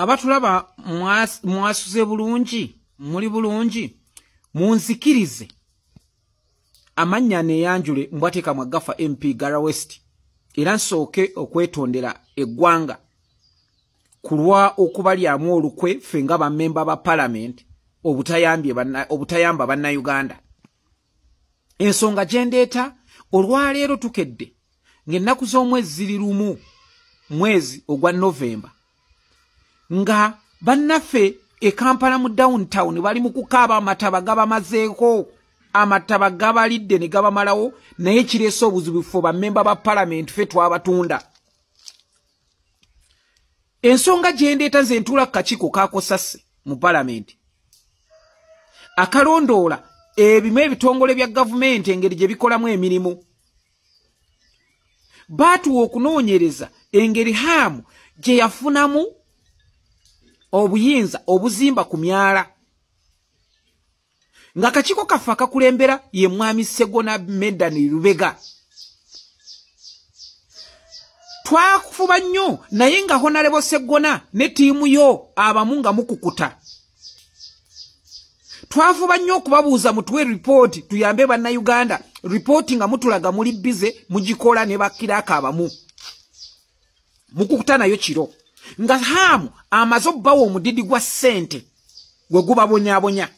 abatulaba mwasuze bulungi muli bulungi munzikirize amanya ne yanjule mbwateka mwagafa MP Gara West era nsooke okwetondera eggwanga kulwa okubalyamu olukwe fenga ba member ba parliament obutayamba banna Uganda ensonga jendeeta olwaleero tukedde ng'ennaku z'omwezi ziri lumu mwezi ogwa November nga bannaffe e Kampala mu downtown bali mu kukaaba amataba gabamazeeko amataba gabalidde ne gabamalawo naye kireese obuzibu ffe bammemba ba parliament ffe twabatunda ensonga gyendeeta nze ntuula ku kakiiko kakosase mu parliament akalondoola ebimu ebitongole bya gavumenti engeri gye bikolamu emirimu baatuwa okunoonyereza engeri haamu gye yafunamu obuyinza obuzimba ku myala nga kakiiko kaffe akakulembera ye mwami Sseggona Medani Lubega twakufuba nnyo naye nga Honorable Sseggona ne tiimu yo abamu nga mukukuta twafuba nnyo okubabuuza mutuwe report tuyambe bannayuganda report nga mutulaga muli bize mugikola ne bakiraka abamu mukukuta nayo kiro nga haamu amaze obbawo omudidi gwa ssente gwe gubabonyabonya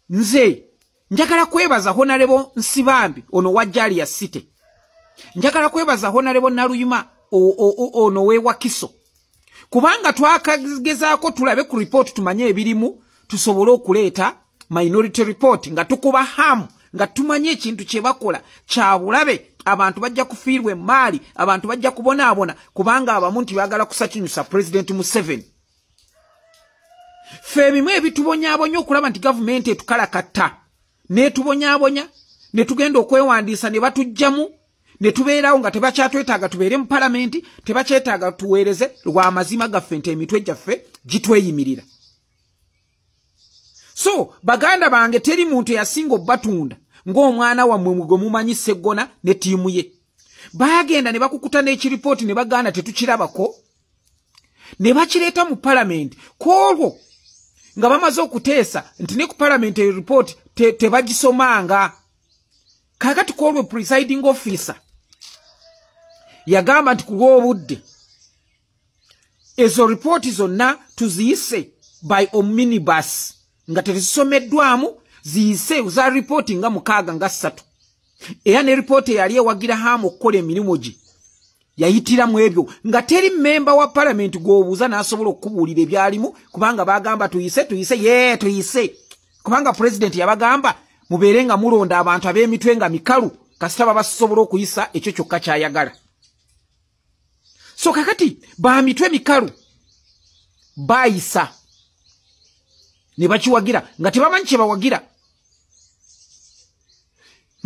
nze njagala kwebaza Honorable Nsibambi ono wa Jalia City njagala kwebaza Honorable Naluyima ono we Wakiso kubanga twakagezaako tulabe ku report tumanye ebirimu tusobole okuleeta minority report nga tukuba hamu nga tumanye ekintu kye bakola kya bulabe abantu bajja kufiirwa emaali abantu bajja kubonaabona kubanga abamu nti baagala kusakinyusa President Museveni ffe ebimu ebitubonyaabonya okulaba nti gavumenti etukalakatta n'etubonyaabonya ne tugenda okwewandiisa ne batujjamu ne tubeerawo nga tebakyatwetaaga tubeere mu palamenti tebakyetaaga tuweereze lwa mazima gaffe nti emitwe gyaffe gitweyimirira so baganda bange teri muntu yasinga obbatunda ng'omwana wammwe gwe mumanyi Sseggona ne tiimu ye baagenda ne bakukuta n'ekiripooti ne baganda tetukirabako ne bakireeta mu palamenti kwolwo nga bamaze okuteesa nti ne ku palamenti eyo report tebagisomanga kakati kwolwo presiding officer yagamba nti kulwa obudde ezo report zonna tuziyise by omnibus nga tezisomeddwamu ziyise za report nga 6 nga 3 era ne report yali ewagira haamu okukola emirimu gye yayitiramu ebyo nga teri member wa parliament gwobuuza n'asobola okubuulira ebyalimu kubanga bagamba tuyise kubanga president yabagamba mubeere nga mulonda abantu ab'emitwe nga mikalu kasita babasobola okuyisa ekyo kyokka kyayagala so kakati ba mitwe mikalu bayisa ne bakiwagira nga tebamanyi kye bawagira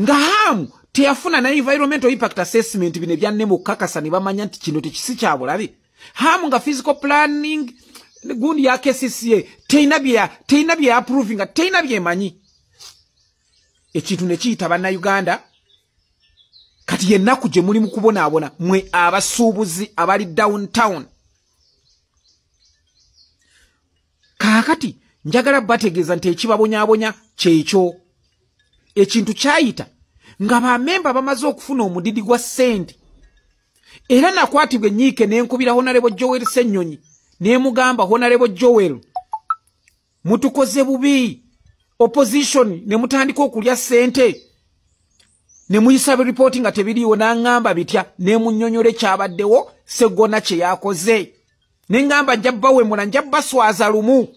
nga haamu teyafuna na environmental impact assessment bine byannemu okukakasa ne bamanya nti kino tekisi kya bulabe haamu nga physical planning gundi ya KCCA teina bya approving teina byemanyi ekintu ne kiyita bannayuganda kati yennaku gye muli mu kubonaabona mwe abasuubuzi abali downtown kaakati njagala bategeeza nti ekibabonyaabonya kyekyo ekintu kyayita nga bamemba bamaze okufuna omudidi gwa ssente era nakwatibwa enyiike n'enkubira Honorable Joel Ssenyonyi n'emugamba Honorable Joel mutukoze bubi opposition ne mutandika okulya ssente ne muyisaba reporting nga tebiriiwo n'angamba bitya ne munnyonyola kyabaddewo Sseggona kye yakoze ne ngamba njabbawe mula njabbaswaza lumu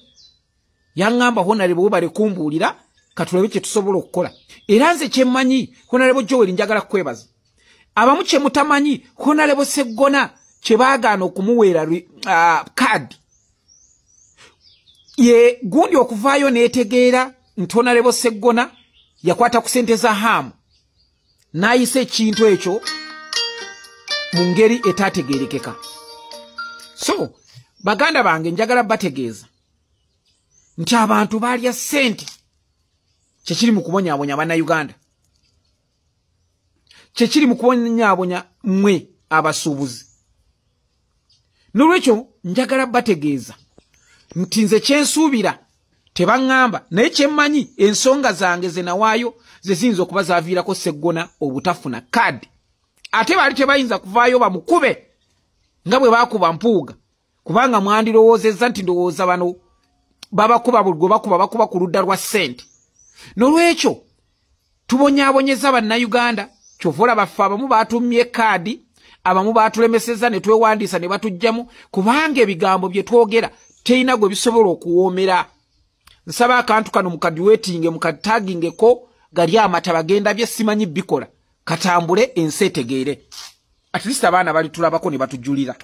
yangamba Honorable bwe bale kumbuulira katulabe kye tusobola okukola era nze kye mmanyi Honorable Joel njagala kwebaza abamu kye mutamanyi Honorable Sseggona kye baagaana okumuweera card ye gundi okuvaayo n'etegeera nti Honorable Sseggona yakwata ku ssente za haamu n'ayisa ekintu ekyo mu ngeri etaategeerekeka so baganda bange njagala bategeeza nti abantu baalya ssente kyekiri mu kubonyaabonya bannayuganda kyekiri mu kubonyaabonya mmwe abasuubuzi Nolwekyo njagala bategeeza nti nze kyensuubira tebaŋŋamba naye kyemmanyi ensonga zange ze nawaayo ze ziyinza okuba zaaviirako Sseggona obutafuna kaadi. Ate baali tebayinza kuvaayo bamukube nga bwe baakuba Mpuuga, kubanga mwandirowoozezza nti ndowooza bano babakuba buli gwe bakuba ku ludda lwa ssente. Nolwekyo tubonyaabonyeza bannayuganda, kyova olaba ffe abamu baatumye kaadi, abamu baatulemesezza ne twewandiisa ne batugjamu, kubanga ebigambo bye twogera terina gwe bisobola okuwoomera. Nsaba akantu kano mukadiweetinge mukatagingeko gali amata bagenda bye simanyi bikola katambule ensi etegeere. At least abaana bali tulabako ne batujulira.